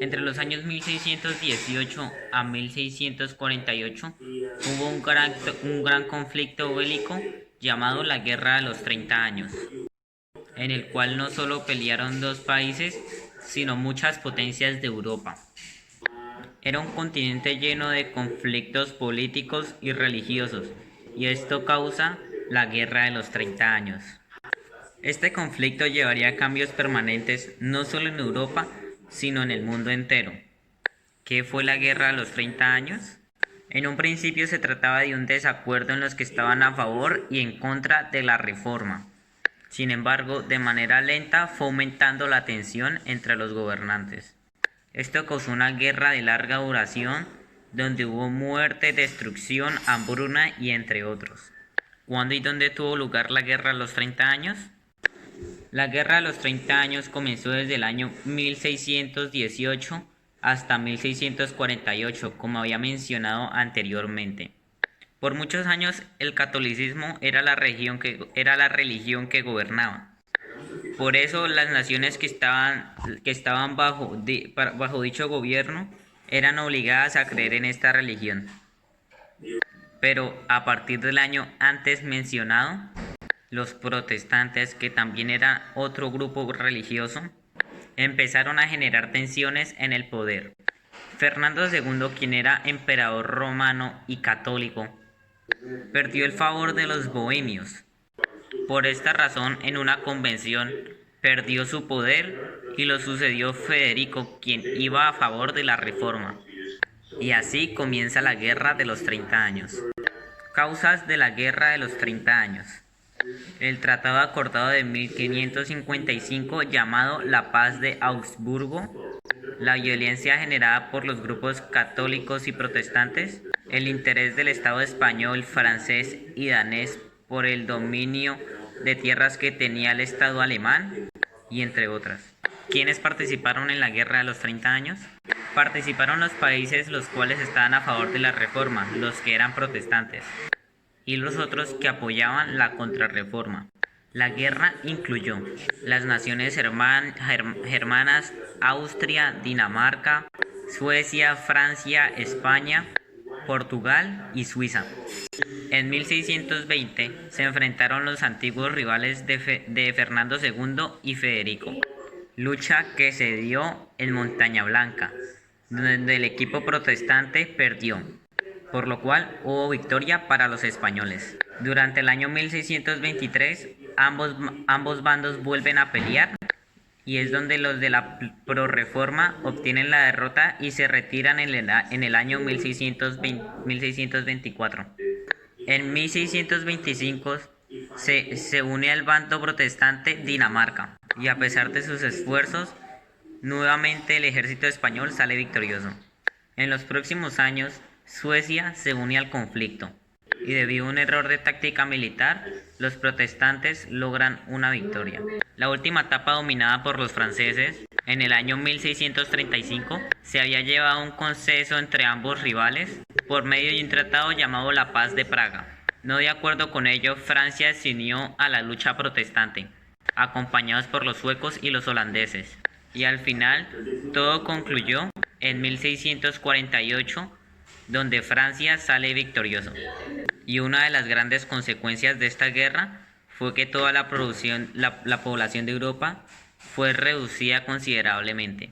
Entre los años 1618 a 1648 hubo un gran conflicto bélico llamado la Guerra de los 30 Años, en el cual no solo pelearon dos países, sino muchas potencias de Europa. Era un continente lleno de conflictos políticos y religiosos, y esto causa la Guerra de los 30 Años. Este conflicto llevaría a cambios permanentes no solo en Europa, sino en el mundo entero. ¿Qué fue la Guerra de los 30 Años? En un principio se trataba de un desacuerdo en los que estaban a favor y en contra de la reforma. Sin embargo, de manera lenta fue aumentando la tensión entre los gobernantes. Esto causó una guerra de larga duración, donde hubo muerte, destrucción, hambruna y entre otros. ¿Cuándo y dónde tuvo lugar la Guerra de los 30 Años? La Guerra de los 30 Años comenzó desde el año 1618 hasta 1648, como había mencionado anteriormente. Por muchos años el catolicismo era la religión que gobernaba. Por eso las naciones que estaban bajo dicho gobierno eran obligadas a creer en esta religión. Pero a partir del año antes mencionado, los protestantes, que también eran otro grupo religioso, empezaron a generar tensiones en el poder. Fernando II, quien era emperador romano y católico, perdió el favor de los bohemios. Por esta razón, en una convención, perdió su poder y lo sucedió Federico, quien iba a favor de la reforma. Y así comienza la Guerra de los 30 Años. Causas de la Guerra de los 30 Años. El tratado acordado de 1555 llamado la Paz de Augsburgo, la violencia generada por los grupos católicos y protestantes, el interés del Estado español, francés y danés por el dominio de tierras que tenía el Estado alemán, y entre otras. ¿Quiénes participaron en la Guerra de los 30 Años? Participaron los países los cuales estaban a favor de la reforma, los que eran protestantes, y los otros que apoyaban la contrarreforma. La guerra incluyó las naciones germanas Austria, Dinamarca, Suecia, Francia, España, Portugal y Suiza. En 1620 se enfrentaron los antiguos rivales de Fernando II y Federico, lucha que se dio en Montaña Blanca, donde el equipo protestante perdió, por lo cual hubo victoria para los españoles. Durante el año 1623, ambos bandos vuelven a pelear, y es donde los de la prorreforma obtienen la derrota y se retiran en el año 1624. En 1625 se une al bando protestante Dinamarca, y a pesar de sus esfuerzos, nuevamente el ejército español sale victorioso. En los próximos años, Suecia se une al conflicto, y debido a un error de táctica militar, los protestantes logran una victoria. La última etapa, dominada por los franceses, en el año 1635, se había llevado un consenso entre ambos rivales por medio de un tratado llamado la Paz de Praga. No de acuerdo con ello, Francia se unió a la lucha protestante, acompañados por los suecos y los holandeses. Y al final, todo concluyó en 1648, donde Francia sale victorioso. Y una de las grandes consecuencias de esta guerra fue que toda la población de Europa fue reducida considerablemente.